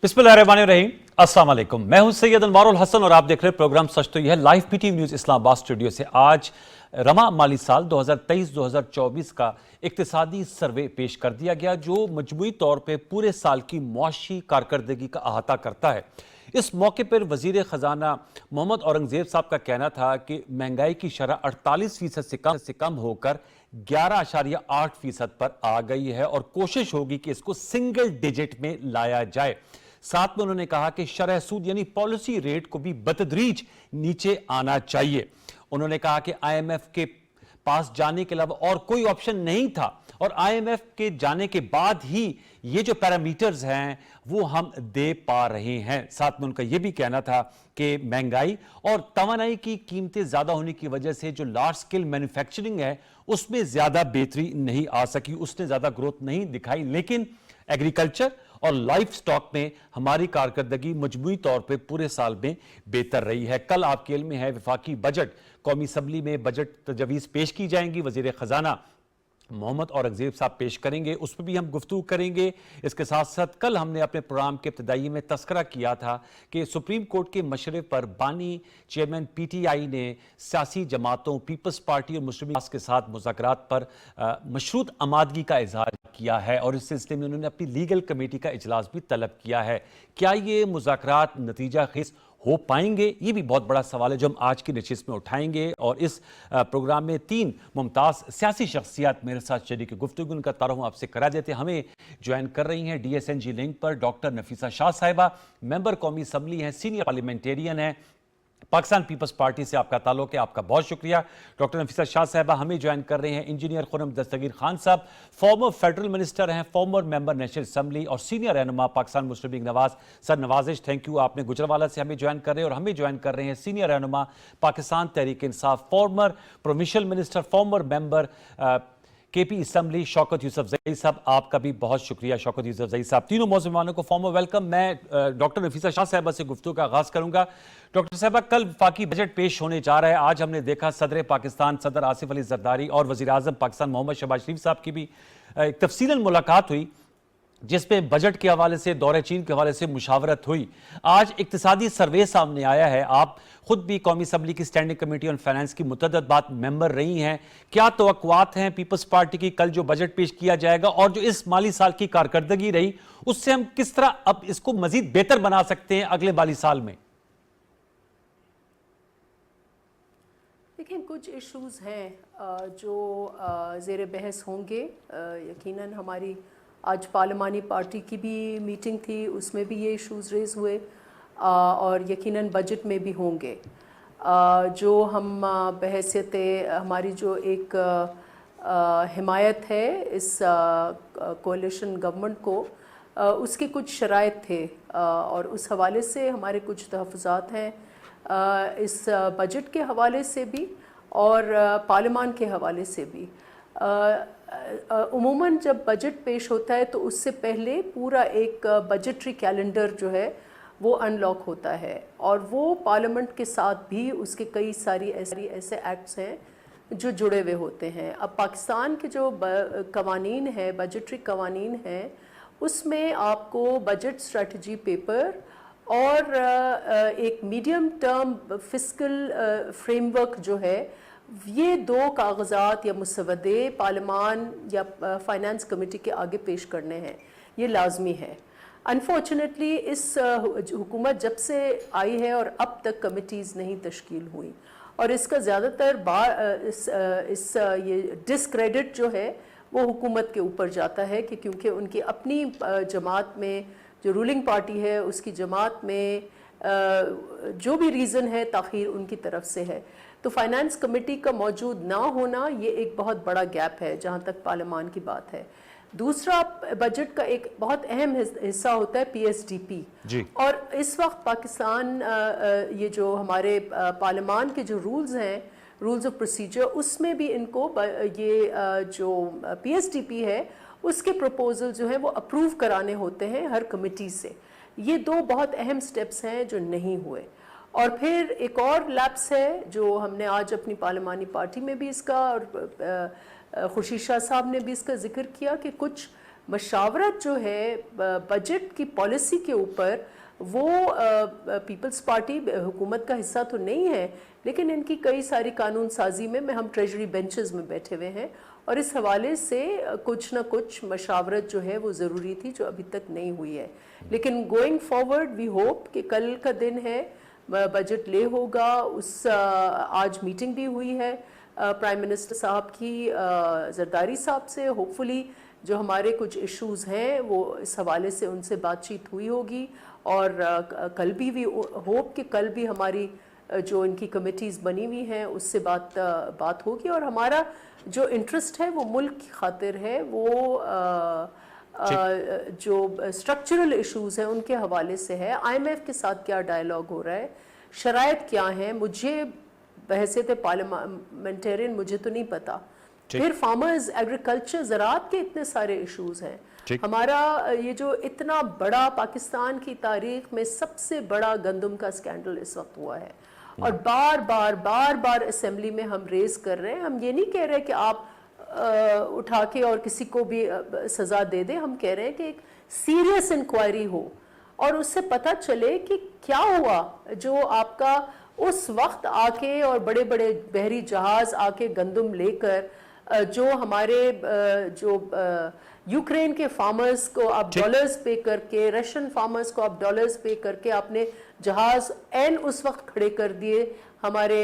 बिस्मिल्लाहिर्रहमानिर्रहीम। अस्सलाम वालेकुम। मैं हूं सैयद अनवारुल हसन और आप देख रहे हैं प्रोग्राम सच तो यह है live PTV news Islamabad studio से। आज रमा माली साल 2023-2024 का इक्तिसादी सर्वे पेश कर दिया गया जो मजमूई तौर पर पूरे साल की मुआशी कारकर्दगी का अहाता करता है। इस मौके पर वजीर खजाना मोहम्मद औरंगजेब साहब का कहना था कि महंगाई की शरह 48% से कम होकर 11.8% पर आ गई है और कोशिश होगी कि इसको सिंगल डिजिट में लाया जाए। साथ में उन्होंने कहा कि शरह सूद यानी पॉलिसी रेट को भी बतदरीज नीचे आना चाहिए। उन्होंने कहा कि आईएमएफ के पास जाने के अलावा और कोई ऑप्शन नहीं था और आईएमएफ के जाने के बाद ही ये जो पैरामीटर्स हैं वो हम दे पा रहे हैं। साथ में उनका ये भी कहना था कि महंगाई और तवानाई की कीमतें ज्यादा होने की वजह से जो लार्ज स्केल मैन्युफैक्चरिंग है उसमें ज्यादा बेहतरी नहीं आ सकी, उसने ज्यादा ग्रोथ नहीं दिखाई, लेकिन एग्रीकल्चर और लाइफ स्टॉक में हमारी कारकर्दगी मजमूई तौर पे पूरे साल में बेहतर रही है। कल आपके इल्म में है वफाकी बजट, कौमी असम्बली में बजट तजवीज़ पेश की जाएंगी, वजीर खजाना मोहम्मद औरंगजेब साहब पेश करेंगे, उस पर भी हम गुफ्तगू करेंगे। इसके साथ साथ कल हमने अपने प्रोग्राम के इब्तदाई में तस्करा किया था कि सुप्रीम कोर्ट के मशवरे पर बानी चेयरमैन पीटीआई ने सियासी जमातों पीपल्स पार्टी और मुस्लिम लीग के साथ मुज़ाकरात पर मशरूत आमादगी का इजहार किया है और इस सिलसिले में उन्होंने अपनी लीगल कमेटी का इजलास भी तलब किया है। क्या ये मुज़ाकरात नतीजा खेज हो पाएंगे, ये भी बहुत बड़ा सवाल है जो हम आज की नशिस्त में उठाएंगे। और इस प्रोग्राम में 3 मुमताज़ सियासी शख्सियत मेरे साथ शरीक गुफ्तगू, उनका तारुफ आपसे करा देते हैं। हमें ज्वाइन कर रही हैं DSNG लिंक पर डॉक्टर नफीसा शाह साहिबा, मेंबर कौमी असम्बली हैं, सीनियर पार्लियामेंटेरियन हैं, पाकिस्तान पीपल्स पार्टी से आपका ताल्लुक है, आपका बहुत शुक्रिया डॉक्टर नफीसा शाह साहिबा। हमें ज्वाइन कर रहे हैं इंजीनियर खुर्रम दस्तगीर खान साहब, फॉर्मर फेडरल मिनिस्टर हैं, फॉर्मर मेंबर नेशनल असम्बली और सीनियर रहनुमा पाकिस्तान मुस्लिम लीग नवाज। सर नवाजिश, थैंक यू, आपने गुजरावाला से हमें ज्वाइन कर रहे हैं। और हमें ज्वाइन कर रहे हैं सीनियर रहनुमा Pakistan Tehreek Insaf, former provincial minister, former member KP assembly Shaukat Yousafzai साहब, आपका भी बहुत शुक्रिया शौकत यूसुफजई साहब। तीनों मौजूद को फॉर्मल वेलकम। मैं डॉक्टर नफीसा शाह साहबा से गुफ्तगू का आगाज करूंगा। डॉक्टर साहबा, कल वफाकी बजट पेश होने जा रहा है। आज हमने देखा सदर पाकिस्तान सदर आसिफ अली जरदारी और वज़ीर आज़म पाकिस्तान मोहम्मद शहबाज शरीफ साहब की भी एक तफसीलन मुलाकात हुई जिसमें बजट के हवाले से, दौरे चीन के हवाले से मुशावरत हुई। आज इक्तिसादी सर्वे सामने आया है, आप खुद भी कौमी असम्बली की स्टैंडिंग कमेटी ऑन फाइनेंस की मुतअद्दिद बात मेंबर रही हैं। क्या तवक्कुआत हैं पीपल्स पार्टी की, कल जो बजट पेश किया जाएगा और जो इस माली साल की कारकर्दगी रही उससे हम किस तरह अब इसको मजीद बेहतर बना सकते हैं अगले माली साल में? देखिए, कुछ इश्यूज हैं जो ज़ेर बहस होंगे। यकीनन हमारी आज पार्लिमानी पार्टी की भी मीटिंग थी, उसमें भी ये इश्यूज रेज हुए और यकीनन बजट में भी होंगे। जो हम बहैसियत हमारी जो एक हिमायत है इस कोalition गवर्नमेंट को, उसके कुछ शराइत थे और उस हवाले से हमारे कुछ तहफ़्फ़ुज़ात हैं इस बजट के हवाले से भी और पार्लिमान के हवाले से भी। उमूमन जब बजट पेश होता है तो उससे पहले पूरा एक बजटरी कैलेंडर जो है वो अनलॉक होता है और वो पार्लियामेंट के साथ भी उसके कई सारी ऐसे एक्ट्स हैं जो जुड़े हुए होते हैं। अब पाकिस्तान के जो कवानीन है, बजटरी कवानीन हैं, उसमें आपको बजट स्ट्रेटजी पेपर और एक मीडियम टर्म फिस्कल फ्रेमवर्क जो है, ये 2 कागजात या मुसवदे पार्लिमान या फाइनेंस कमेटी के आगे पेश करने हैं, ये लाजमी है। अनफॉर्चुनेटली इस हुकूमत जब से आई है और अब तक कमिटीज़ नहीं तश्कील हुई और इसका ज़्यादातर ये डिस्क्रेडिट जो है वो हुकूमत के ऊपर जाता है कि क्योंकि उनकी अपनी जमात में जो रूलिंग पार्टी है उसकी जमात में जो भी रीज़न है ताख़ीर उनकी तरफ से है। तो फाइनेंस कमेटी का मौजूद ना होना ये एक बहुत बड़ा गैप है जहाँ तक पार्लियामान की बात है। दूसरा, बजट का एक बहुत अहम हिस्सा होता है PSDP और इस वक्त पाकिस्तान ये जो हमारे पार्लियामान के जो रूल्स हैं, रूल्स ऑफ प्रोसीजर, उसमें भी इनको ये जो PSDP है उसके प्रपोजल जो है वो अप्रूव कराने होते हैं हर कमेटी से। ये 2 बहुत अहम स्टेप्स हैं जो नहीं हुए। और फिर एक और लैप्स है जो हमने आज अपनी पार्लिमानी पार्टी में भी इसका और खुर्शीद शाह साहब ने भी इसका जिक्र किया कि कुछ मशावरत जो है बजट की पॉलिसी के ऊपर, वो पीपल्स पार्टी हुकूमत का हिस्सा तो नहीं है, लेकिन इनकी कई सारी कानून साजी में हम ट्रेजरी बेंचेस में बैठे हुए हैं, और इस हवाले से कुछ ना कुछ मशावरत जो है वो ज़रूरी थी, जो अभी तक नहीं हुई है. लेकिन गोइंग फॉरवर्ड वी होप कि कल का दिन है, बजट ले होगा. आज मीटिंग भी हुई है प्राइम मिनिस्टर साहब की जरदारी साहब से. होपफुली जो हमारे कुछ इश्यूज़ हैं वो इस हवाले से उनसे बातचीत हुई होगी, और कल भी होप कि कल भी हमारी जो इनकी कमिटीज़ बनी हुई हैं उससे बात होगी. और हमारा जो इंटरेस्ट है वो मुल्क की खातिर है, वो जो स्ट्रक्चरल इश्यूज़ हैं उनके हवाले से है. IMF के साथ क्या डायलॉग हो रहा है, शराइत क्या हैं, मुझे बहसियत पार्लियामेंटेरियन मुझे तो नहीं पता. फिर फार्मर्स, एग्रीकल्चर, ज़राअत के इतने सारे इश्यूज़ हैं. हमारा ये जो इतना बड़ा पाकिस्तान की तारीख में सबसे बड़ा गंदम का स्कैंडल इस वक्त हुआ है, और बार बार असेंबली में हम रेज कर रहे हैं. हम ये नहीं कह रहे कि आप उठा के और किसी को भी सज़ा दे दें. हम कह रहे हैं कि एक सीरियस इंक्वायरी हो और उससे पता चले कि क्या हुआ, जो आपका उस वक्त आके और बड़े बड़े बहरी जहाज़ आके गंदम लेकर जो हमारे जो यूक्रेन के फार्मर्स को आप डॉलर्स पे करके, रशियन फार्मर्स को आप डॉलर्स पे करके आपने जहाज एन उस वक्त खड़े कर दिए हमारे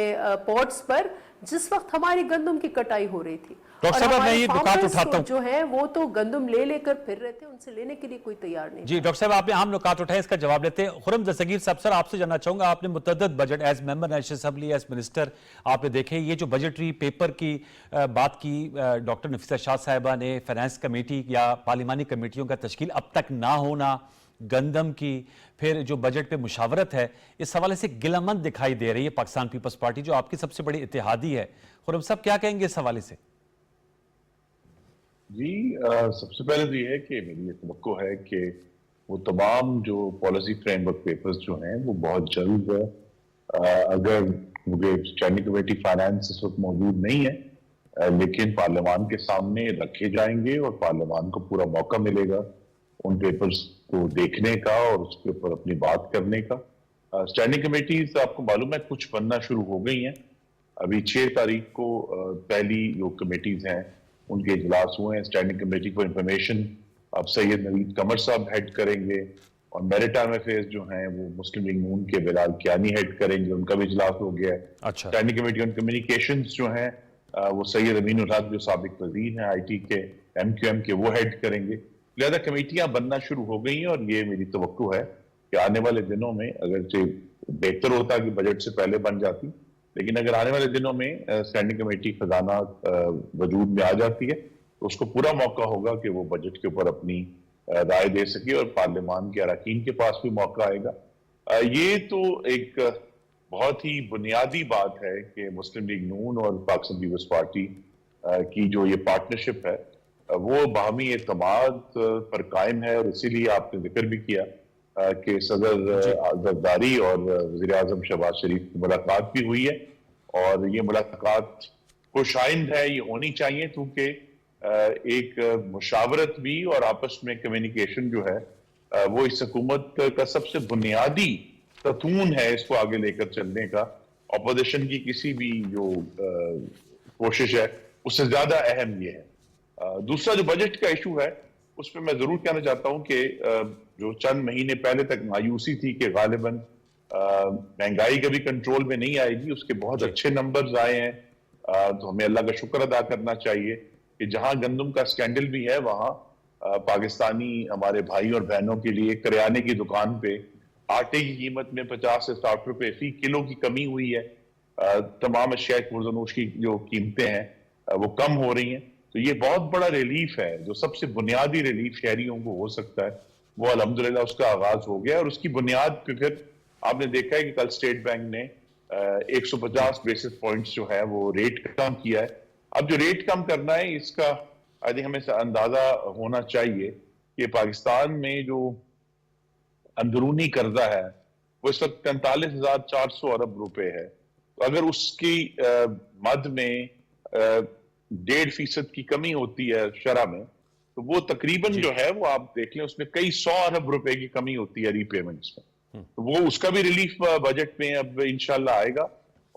पोर्ट्स पर, जिस वक्त हमारी गंदम की कटाई हो रही थी. डॉक्टर साहब, मैं ये नुकात उठाता हूं, जो है वो तो गंदम लेकर फिर रहे थे, उनसे लेने के लिए कोई तैयार नहीं. जी डॉक्टर साहब, आपने अहम नुकात उठाए, इसका जवाब लेते हैं. खुर्रम दस्तगीर साहब, सर आपसे जानना चाहूंगा, आपने मुतअद्दिद budget as member national assembly, as minister आपने देखे, ये जो बजटरी पेपर की बात की डॉक्टर नफीसा शाह साहिबा ने, फाइनेंस कमेटी या पार्लिमानी कमेटियों का तश्कील अब तक ना होना, गंदम की, फिर जो बजट पे मुशावरत है, इस हवाले से गिलामंद दिखाई दे रही है पाकिस्तान पीपल्स पार्टी, जो आपकी सबसे बड़ी इत्तेहादी है. खुर्रम साहब क्या कहेंगे इस हवाले से? जी, सबसे पहले तो ये है कि मेरी ये तवक्को है कि वो तमाम जो पॉलिसी फ्रेमवर्क पेपर्स जो हैं वो बहुत जल्द, अगर स्टैंडिंग कमेटी फाइनेंस इस वक्त मौजूद नहीं है, लेकिन पार्लियामान के सामने रखे जाएंगे और पार्लियामान को पूरा मौका मिलेगा उन पेपर्स को देखने का और उसके ऊपर अपनी बात करने का. स्टैंडिंग कमेटीज आपको मालूम है कुछ बनना शुरू हो गई हैं. अभी 6 तारीख को पहली जो कमेटीज हैं उनके इजलास हुए हैं. स्टैंडिंग कमेटी फॉर इंफॉर्मेशन अब सैयद नवीद कमर साहब हेड करेंगे, और मैरिटाइम अफेयर्स जो हैं वो मुस्लिम लीग नून के बिलाल कियानी हेड करेंगे, उनका भी इजलास हो गया है. अच्छा. स्टैंडिंग कमेटी ऑन कम्युनिकेशंस जो हैं वो सैयद अमीनुल हक जो साबिक वजीर हैं IT के MQM के, वो हेड करेंगे. लिहाजा कमेटियां बनना शुरू हो गई हैं, और ये मेरी तवक्को है कि आने वाले दिनों में, अगर से बेहतर होता कि बजट से पहले बन जाती, लेकिन अगर आने वाले दिनों में स्टैंडिंग कमेटी खजाना वजूद में आ जाती है तो उसको पूरा मौका होगा कि वो बजट के ऊपर अपनी राय दे सके, और पार्लियामान के अरकान के पास भी मौका आएगा. ये तो एक बहुत ही बुनियादी बात है कि मुस्लिम लीग नून और पाकिस्तान पीपल्स पार्टी की जो ये पार्टनरशिप है वो बाहमी एतमाद पर कायम है. और इसीलिए आपने जिक्र भी किया कि सदर जरदारी और वज़ीर आज़म शहबाज शरीफ की मुलाकात भी हुई है, और ये मुलाकात खुशाइंद है, ये होनी चाहिए, क्योंकि एक मुशावरत भी और आपस में कम्युनिकेशन जो है वो इस हुकूमत का सबसे बुनियादी सतून है इसको आगे लेकर चलने का. अपोजिशन की किसी भी जो कोशिश है उससे ज्यादा अहम ये है. दूसरा जो बजट का इशू है उस पर मैं जरूर कहना चाहता हूं कि जो चंद महीने पहले तक मायूसी थी कि गालिबन महंगाई कभी कंट्रोल में नहीं आएगी, उसके बहुत अच्छे नंबर्स आए हैं. तो हमें अल्लाह का शुक्र अदा करना चाहिए कि जहां गंदम का स्कैंडल भी है वहां पाकिस्तानी हमारे भाई और बहनों के लिए करियाने की दुकान पे आटे की कीमत में 50 से 60 रुपए फी किलो की कमी हुई है. तमाम अशिया खुर्दनोश की जो कीमतें हैं वो कम हो रही हैं. तो ये बहुत बड़ा रिलीफ है, जो सबसे बुनियादी रिलीफ शहरियों को हो सकता है वो अल्हम्दुलिल्लाह उसका आगाज हो गया. और उसकी बुनियाद पे फिर आपने देखा है कि कल स्टेट बैंक ने 150 बेसिस पॉइंट्स जो है वो रेट कम किया है. अब जो रेट कम करना है इसका आई थिंक हमें अंदाजा होना चाहिए कि पाकिस्तान में जो अंदरूनी कर्जा है वो इस वक्त 45,400 अरब रुपए है. तो अगर उसकी मद में 1.5% की कमी होती है शरह में, تو وہ تقریباً جو ہے وہ آپ دیکھ لیں اس میں کئی 100 ارب روپے کی کمی ہوتی ہے ری پیمنٹس میں. تو وہ اس کا بھی ریلیف بجٹ میں اب انشاءاللہ آئے گا.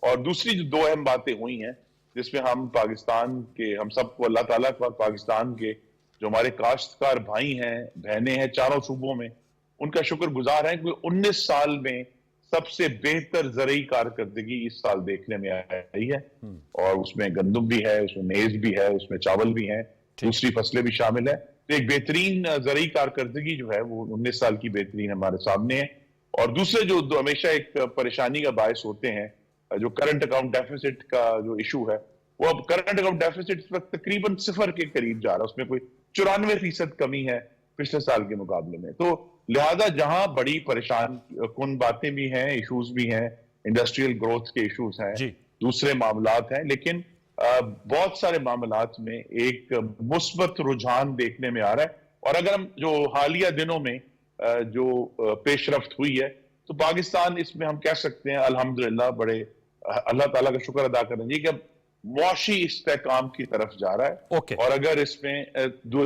اور دوسری جو 2 اہم باتیں ہوئی ہیں جس میں ہم پاکستان کے, ہم سب کو اللہ تعالیٰ کا پاکستان کے جو ہمارے کاشتکار بھائی ہیں بہنیں ہیں چاروں صوبوں میں, ان کا شکر گزار ہیں کہ 19 سال میں سب سے بہتر زرعی کارکردگی اس سال دیکھنے میں آئی ہے. اور اس میں گندم بھی ہے, اس میں میز بھی ہے, اس میں چاول بھی ہیں, دوسری فصلیں بھی شامل ہیں. تو ایک بہترین زرعی کارکردگی جو ہے وہ 19 سال کی بہترین ہمارے سامنے ہے. اور دوسرے جو ہمیشہ ایک پریشانی کا باعث ہوتے ہیں جو کرنٹ اکاؤنٹ ڈیفیسٹ کا جو ایشو ہے, وہ اب کرنٹ اکاؤنٹ ڈیفیسٹ اس وقت تقریباً 0 کے قریب جا رہا ہے. اس میں کوئی 94% کمی ہے پچھلے سال کے مقابلے میں. تو لہذا جہاں بڑی پریشان کن باتیں بھی ہیں, ایشوز بھی ہیں, انڈسٹریل گروتھ کے ایشوز ہیں, دوسرے معاملات ہیں, لیکن بہت سارے معاملات میں ایک مثبت رجحان دیکھنے میں آ رہا ہے. اور اگر ہم جو حالیہ دنوں میں جو پیش رفت ہوئی ہے تو پاکستان اس میں ہم کہہ سکتے ہیں الحمدللہ بڑے اللہ تعالیٰ کا شکر ادا کرنا چاہیے کہ اب معاشی استحکام کی طرف جا رہا ہے. اور اگر اس میں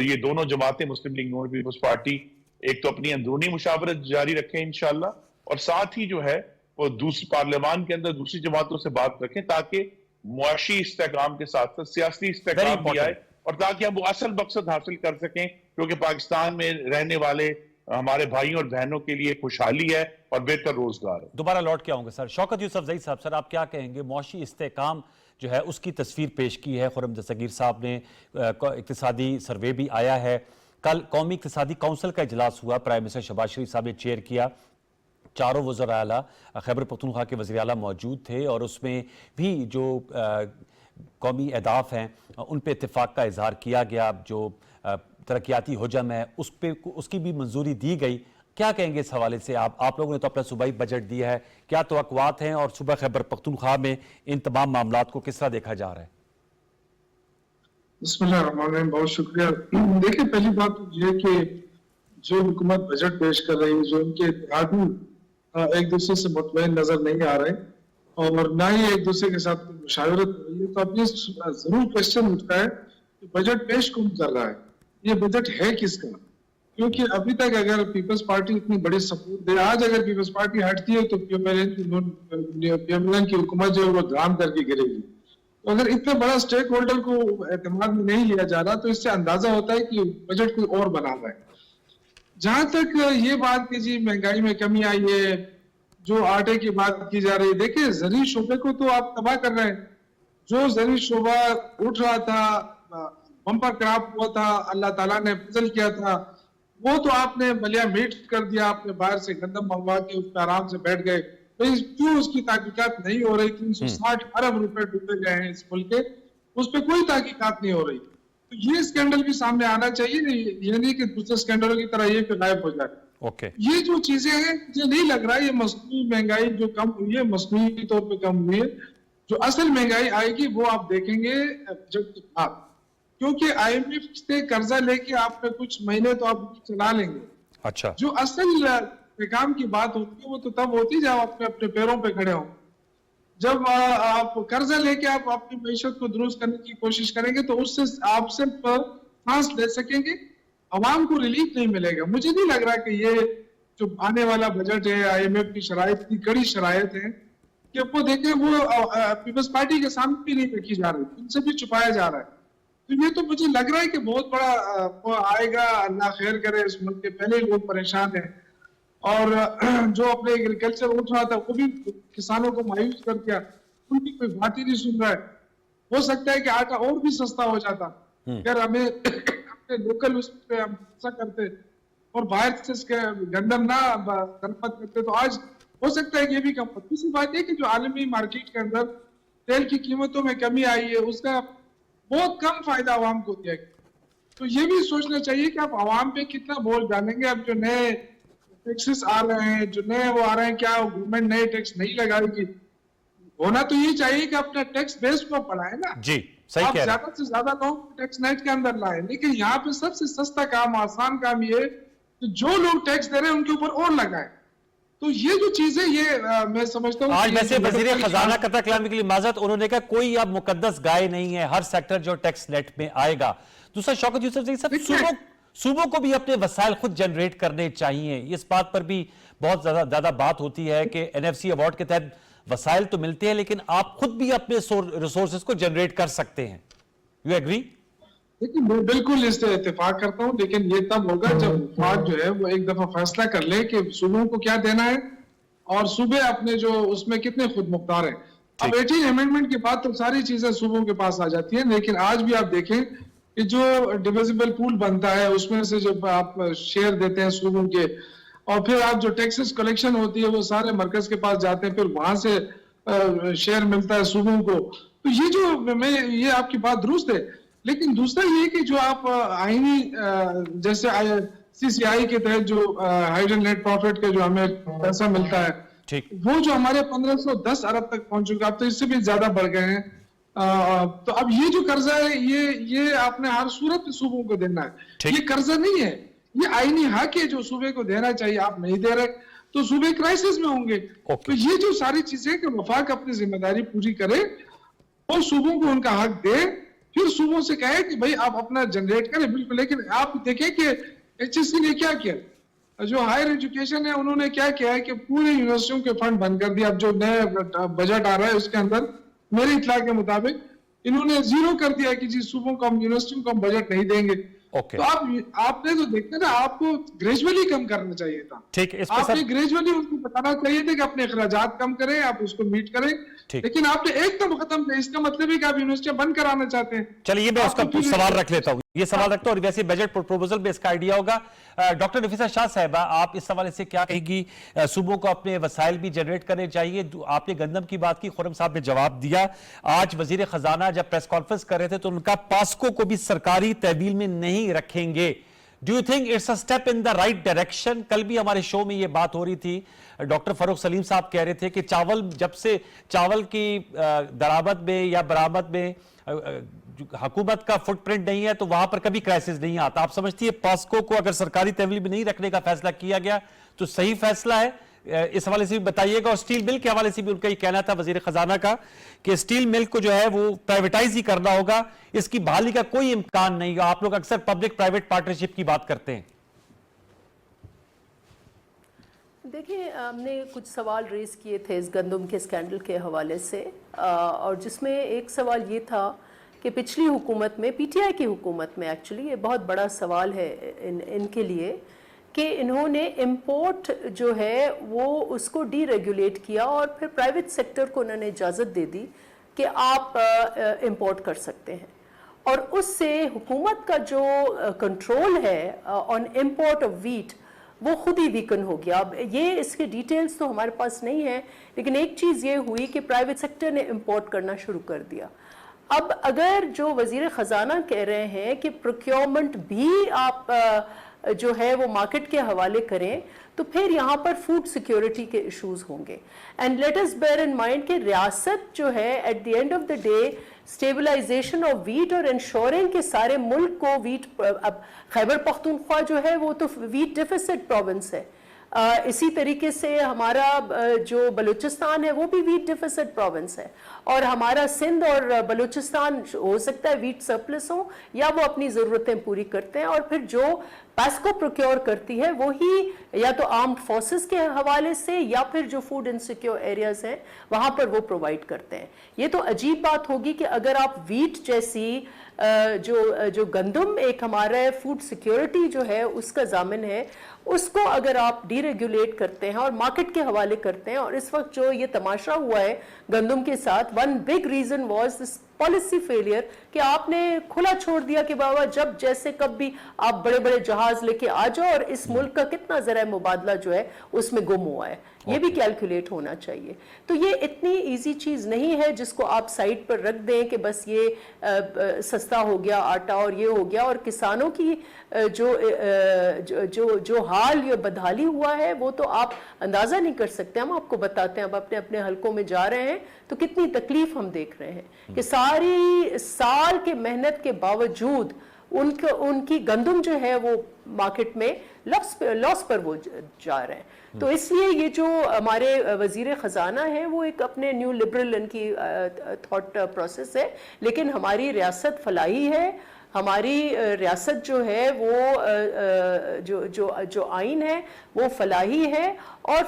یہ دونوں جماعتیں مسلم لیگ نون پیپلز پارٹی ایک تو اپنی اندرونی مشاورت جاری رکھیں انشاءاللہ, اور ساتھ ہی جو ہے وہ دوسری پارلیمان کے اندر دوسری جماعتوں سے بات رکھیں تاکہ معاشی استحکام کے ساتھ ساتھ سیاسی استحکام بھی آئے, اور تاکہ ہم وہ اصل مقصد حاصل کر سکیں کیونکہ پاکستان میں رہنے والے ہمارے بھائیوں اور بہنوں کے لیے خوشحالی ہے اور بہتر روزگار ہے. دوبارہ لوٹ کے آؤں گے سر. شوکت یوسف زئی صاحب, سر آپ کیا کہیں گے؟ معاشی استحکام جو ہے اس کی تصویر پیش کی ہے خرم دستگیر صاحب نے, اقتصادی سروے بھی آیا ہے. کل قومی اقتصادی کونسل کا اجلاس ہوا, پرائم منسٹر شہباز شریف صاحب نے چیئر کیا, چاروں وزراء اعلیٰ خیبر پختونخوا کے وزیر اعلیٰ موجود تھے, اور اس میں بھی جو قومی اہداف ہیں ان پہ اتفاق کا اظہار کیا گیا. جو ترقیاتی حجم ہے اس کی بھی منظوری دی گئی. کیا کہیں گے اس حوالے سے آپ لوگوں نے تو اپنا صوبائی بجٹ دیا ہے, کیا توقعات ہیں اور صوبہ خیبر پختونخوا میں ان تمام معاملات کو کس طرح دیکھا جا رہا ہے؟ بسم اللہ الرحمن الرحیم, بہت شکریہ. دیکھیں پہلی بات یہ کہ جو حکومت بجٹ پیش کر رہی ہے, جو ان کے اتحادی ایک دوسرے سے مطمئن نظر نہیں آ رہے اور نہ ہی ایک دوسرے کے ساتھ مشاورت ہو رہی ہے, تو اب یہ ضرور کوشچن اٹھتا ہے کہ بجٹ پیش کون کر رہا ہے, یہ بجٹ ہے کس کا؟ کیونکہ ابھی تک اگر پیپلز پارٹی اتنی بڑی سپورٹ دے, آج اگر پیپلز پارٹی ہٹتی ہے تو پی ایم ایل کی حکومت جو ہے وہ گرام کر کے گرے گی. تو اگر اتنا بڑا سٹیک ہولڈر کو اعتماد میں نہیں لیا جا رہا تو اس سے اندازہ ہوتا ہے کہ بجٹ کوئی اور بنا رہا ہے. جہاں تک یہ بات کہ جی مہنگائی میں کمی آئی ہے, جو آٹے کی بات کی جا رہی ہے, دیکھیں زرعی شعبے کو تو آپ تباہ کر رہے ہیں. جو زرعی شعبہ اٹھ رہا تھا, بمپر کراپ ہوا تھا, اللہ تعالیٰ نے فضل کیا تھا, وہ تو آپ نے بلیا میٹ کر دیا. آپ نے باہر سے گندم منگوا کے اس پہ آرام سے بیٹھ گئے. کیوں اس کی تحقیقات نہیں ہو رہی؟ 360 ارب روپے ڈوبے گئے ہیں اس ملک کے, اس پہ کوئی تحقیقات نہیں ہو رہی. تو یہ سکینڈل بھی سامنے آنا چاہیے, یہ نہیں کہ دوسرے سکینڈلوں کی طرح یہ پہ غائب ہو جائے. یہ جو چیزیں ہیں مجھے نہیں لگ رہا یہ مصنوعی مہنگائی جو کم ہوئی ہے مصنوعی طور پہ کم ہوئی ہے. جو اصل مہنگائی آئے گی وہ آپ دیکھیں گے بجٹ کے بعد, کیونکہ آئی ایم ایف سے قرضہ لے کے آپ نے کچھ مہینے تو آپ چلا لیں گے. اچھا, جو اصل کام کی بات ہوتی ہے وہ تو تب ہوتی جب آپ اپنے پیروں پہ کھڑے ہوں. جب آپ قرضہ لے کے آپ اپنی معیشت کو درست کرنے کی کوشش کریں گے تو اس سے آپ صرف سانس لے سکیں گے, عوام کو ریلیف نہیں ملے گا. مجھے نہیں لگ رہا کہ یہ جو آنے والا بجٹ ہے آئی ایم ایف کی شرائط کی کڑی شرائط ہیں کہ وہ دیکھیں وہ پیپلز پارٹی کے سامنے بھی نہیں رکھی جا رہی, ان سے بھی چھپایا جا رہا ہے. تو یہ تو مجھے لگ رہا ہے کہ بہت بڑا آئے گا, اللہ خیر کرے. اس ملک کے پہلے لوگ پریشان ہیں, اور جو اپنے ایگریکلچر اٹھ رہا تھا وہ بھی کسانوں کو مایوس کر دیا, ان کی کوئی بات ہی نہیں سن رہا ہے. ہو سکتا ہے کہ آٹا اور بھی سستا ہو جاتا اگر ہمیں اپنے لوکل اس پہ ہم ایسا کرتے اور باہر سے گندم نہ درآمد کرتے تو آج ہو سکتا ہے کہ یہ بھی کم. دوسری بات یہ کہ جو عالمی مارکیٹ کے اندر تیل کی قیمتوں میں کمی آئی ہے اس کا بہت کم فائدہ عوام کو دیا گیا. تو یہ بھی سوچنا چاہیے کہ آپ عوام پہ کتنا بوجھ ڈالیں گے. اب جو نئے ٹیکسز آ رہے ہیں, جو نئے وہ آ رہے ہیں, کیا گورنمنٹ نئے ٹیکس نہیں لگائے گی؟ ہونا تو یہ چاہیے کہ اپنا ٹیکس بیس کو بڑھائیں نا. جی صحیح کہہ رہے ہیں. آپ زیادہ سے زیادہ لوگ ٹیکس نیٹ کے اندر لائیں, لیکن یہاں پہ سب سے سستا کام, آسان کام یہ ہے کہ جو لوگ ٹیکس دے رہے ہیں ان کے اوپر اور لگائیں. تو یہ جو چیزیں یہ میں سمجھتا ہوں آج ویسے وزیر خزانہ قطع کلامی کے لیے معذرت, انہوں نے کہا کوئی اب مقدس گائے نہیں ہے, ہر سیکٹر جو ٹیکس نیٹ میں آئے گا. दूसरा शौकत यूसुफ जी साहब, सूबों को भी अपने वसाइल खुद जनरेट करने चाहिए। इस बात पर भी बहुत ज्यादा बात होती है कि एनएफसी अवार्ड के तहत वसाइल तो मिलते हैं, लेकिन आप खुद भी अपने रिसोर्सेज को जनरेट कर सकते हैं। You agree? देखिए मैं बिल्कुल इससे इत्तेफाक करता हूँ, लेकिन ये तब होगा जब वफाक जो है वो एक दफा फैसला कर ले कि सूबों को क्या देना है और सूबे अपने जो उसमें कितने खुद मुख्तार हैं। अब 18 अमेंडमेंट के बाद तो सारी चीजें सूबों के पास आ जाती हैं, लेकिन आज भी आप देखें कि जो डिविजिबल पूल बनता है उसमें से जब आप शेयर देते हैं सूबों के, और फिर आप जो टैक्सेस कलेक्शन होती है वो सारे मरकज के पास जाते हैं, फिर वहां से शेयर मिलता है सूबों को। तो ये जो ये आपकी बात दुरुस्त है, लेकिन दूसरा ये कि जो आप आईनी जैसे सीसीआई के तहत जो हाइडन नेट प्रॉफिट का जो हमें पैसा मिलता है, वो जो हमारे 1510 अरब तक पहुंच चुका, अब तो इससे भी ज्यादा बढ़ गए हैं। तो अब ये जो कर्जा है ये आपने हर सूरत में सूबों को देना है। ये कर्जा नहीं है, ये आईनी हक है जो सूबे को देना चाहिए। आप नहीं दे रहे तो सूबे क्राइसिस में होंगे। तो ये जो सारी चीजें कि वफाक अपनी जिम्मेदारी पूरी करे और सूबों को उनका हक दे, फिर सूबों से कहे कि भाई आप अपना जनरेट करें। बिल्कुल, लेकिन आप देखें कि HSC ने क्या किया, जो हायर एजुकेशन है उन्होंने क्या किया है कि पूरे यूनिवर्सिटियों के फंड बंद कर दिया। अब जो नया बजट आ रहा है उसके अंदर मेरे इत्तला के मुताबिक इन्होंने जीरो कर दिया कि जी सूबों को हम यूनिवर्सिटियों को हम बजट नहीं देंगे। तो आपने तो देखते ना, आपको ग्रेजुअली कम करना चाहिए था। आपने ग्रेजुअली उनको बताना चाहिए था कि अपने अखराजात कम करें, आप उसको मीट करें, लेकिन आपने एकदम खत्म किया। इसका मतलब है कि आप यूनिवर्सिटी बंद कराना चाहते हैं। चलिए मैं उसका सवाल रख लेता हूं, ये सवाल रखता हूं, और वैसे बजट प्रपोजल में इसका आइडिया होगा। डॉक्टर नफीसा शाह साहिबा, आप इस हवाले से क्या कहेगी? सूबों को अपने वसाइल भी जनरेट करने चाहिए। आपने गंदम की बात की, खुर्रम साहब ने जवाब दिया। आज वजीर खजाना जब प्रेस कॉन्फ्रेंस कर रहे थे तो उनका पास्को को भी सरकारी तहवील में नहीं रखेंगे। Do you think it's a step in the right direction? कल भी हमारे शो में ये बात हो रही थी, डॉक्टर फरूख सलीम साहब कह रहे थे कि जब से चावल की दरामद में या बरामद में हुकूमत का फुटप्रिंट नहीं है तो वहां पर कभी क्राइसिस नहीं आता। आप समझती है पास्को को अगर सरकारी तहवील में नहीं रखने का फैसला किया गया तो सही फैसला है? इस हवाले से भी बताइएगा। और स्टील मिल के हवाले से भी उनका ये कहना था वजीर खजाना का कि स्टील मिल को जो है वो प्राइवेटाइज ही करना होगा, इसकी बहाली का कोई इम्कान नहीं है। आप लोग अक्सर पब्लिक प्राइवेट पार्टनरशिप की बात करते हैं। देखिए, हमने कुछ सवाल रेज किए थे इस गंदम के स्कैंडल के हवाले से, और जिसमें एक सवाल ये था कि पिछली हुकूमत में, पीटीआई की हुकूमत में, एक्चुअली ये बहुत बड़ा सवाल है इनके लिए कि इन्होंने इंपोर्ट जो है वो उसको डीरेगुलेट किया और फिर प्राइवेट सेक्टर को उन्होंने इजाज़त दे दी कि आप इंपोर्ट कर सकते हैं, और उससे हुकूमत का जो कंट्रोल है ऑन इंपोर्ट ऑफ वीट वो खुद ही वीकन हो गया। अब ये इसके डिटेल्स तो हमारे पास नहीं है, लेकिन एक चीज़ ये हुई कि प्राइवेट सेक्टर ने इंपोर्ट करना शुरू कर दिया। अब अगर जो वजीर ख़जाना कह रहे हैं कि प्रोक्योरमेंट भी आप जो है वो मार्केट के हवाले करें, तो फिर यहाँ पर फूड सिक्योरिटी के इश्यूज होंगे। And let us bear in mind कि रियासत जो है at the end of the day stabilisation of wheat और इंश्योरिंग के सारे मुल्क को वीट, अब खैबर पख्तूनख्वा जो है वो तो वीट डेफिसिट प्रोविंस है, इसी तरीके से हमारा जो बलूचिस्तान है वो भी वीट डेफिसिट प्रोविंस है, और हमारा सिंध और बलूचिस्तान हो सकता है वीट सरप्लस हो या वो अपनी ज़रूरतें पूरी करते हैं, और फिर जो पैस्को प्रोक्योर करती है वही या तो आर्म्ड फोर्सेस के हवाले से या फिर जो फूड इनसिक्योर एरियाज हैं वहाँ पर वो प्रोवाइड करते हैं। ये तो अजीब बात होगी कि अगर आप वीट जैसी जो गंदम एक हमारा फूड सिक्योरिटी जो है उसका जामिन है, उसको अगर आप डीरेगुलेट करते हैं और मार्केट के हवाले करते हैं। और इस वक्त जो ये तमाशा हुआ है गंदम के साथ, one big reason was this policy failure कि आपने खुला छोड़ दिया कि बाबा जब जैसे कब भी आप बड़े बड़े जहाज लेके आ जाओ, और इस मुल्क का कितना जरा मुबादला जो है उसमें गुम हुआ है, ये भी कैलकुलेट होना चाहिए। तो ये इतनी इजी चीज नहीं है जिसको आप साइड पर रख दें कि बस ये सस्ता हो गया आटा और ये हो गया, और किसानों की जो हाल या बदहाली हुआ है वो तो आप अंदाजा नहीं कर सकते। हम आपको बताते हैं, अब अपने अपने हलकों में जा रहे हैं तो कितनी तकलीफ हम देख रहे हैं कि सारी साल के मेहनत के बावजूद उनकी गंदम जो है वो मार्केट में लॉस पर वो जा रहे हैं। तो इसलिए ये जो हमारे वजीर खजाना है वो एक अपने न्यू लिबरल इनकी थॉट प्रोसेस है, लेकिन हमारी रियासत फलाही है, ہماری ریاست جو ہے وہ جو آئین ہے وہ فلاحی ہے، اور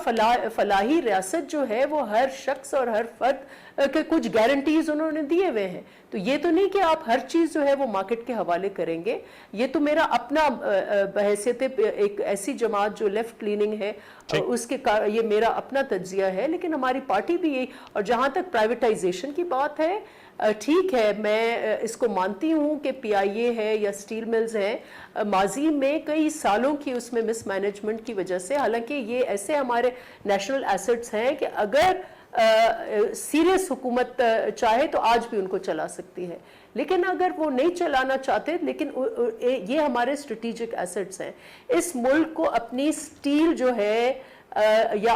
فلاحی ریاست جو ہے وہ ہر شخص اور ہر فرد کے کچھ گارنٹیز انہوں نے دیے ہوئے ہیں. تو یہ تو نہیں کہ آپ ہر چیز جو ہے وہ مارکیٹ کے حوالے کریں گے. یہ تو میرا اپنا بحیثیت ایک ایسی جماعت جو لیفٹ لیننگ ہے اس کے یہ میرا اپنا تجزیہ ہے، لیکن ہماری پارٹی بھی یہی. اور جہاں تک پرائیویٹائزیشن کی بات ہے، ٹھیک ہے، میں اس کو مانتی ہوں کہ پی آئی اے ہے یا سٹیل ملز ہیں، ماضی میں کئی سالوں کی اس میں مس مینجمنٹ کی وجہ سے، حالانکہ یہ ایسے ہمارے نیشنل ایسٹس ہیں کہ اگر سیریس حکومت چاہے تو آج بھی ان کو چلا سکتی ہے، لیکن اگر وہ نہیں چلانا چاہتے، لیکن یہ ہمارے اسٹریٹجک ایسٹس ہیں. اس ملک کو اپنی سٹیل جو ہے یا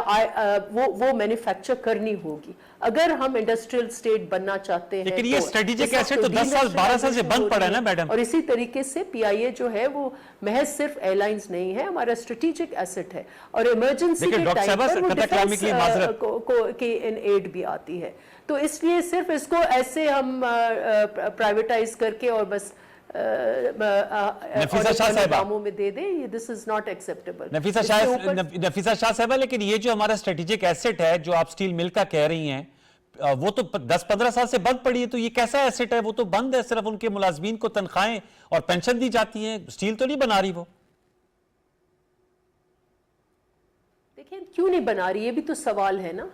وہ مینوفیکچر کرنی ہوگی اگر ہم انڈسٹریل سٹیٹ بننا چاہتے ہیں. لیکن یہ اسٹریٹجک ایسٹ تو 10 سال 12 سال سے بند پڑا ہے نا میڈم. اور اسی طریقے سے پی آئی اے جو ہے وہ محض صرف ایئر لائنز نہیں ہے، ہمارا اسٹریٹجک ایسٹ ہے، اور ایمرجنسی کے ٹائم پر وہ ڈیفنس کی ان ایڈ بھی آتی ہے. تو اس لیے صرف اس کو ایسے ہم پرائیویٹائز کر کے اور بس نفیسہ شاہ صاحبہ کاموں میں دے دیں، دس از ناٹ ایکسیپٹیبل. نفیسہ شاہ صاحبہ، لیکن یہ جو ہمارا اسٹریٹجک ایسٹ ہے جو آپ سٹیل مل کا کہہ رہی ہیں، وہ تو 10-15 سال سے بند پڑی ہے. تو یہ کیسا ایسٹ ہے؟ وہ تو بند ہے، صرف ان کے ملازمین کو تنخواہیں اور پینشن دی جاتی ہیں، سٹیل تو نہیں بنا رہی وہ. دیکھیں کیوں نہیں بنا رہی، یہ بھی تو سوال ہے نا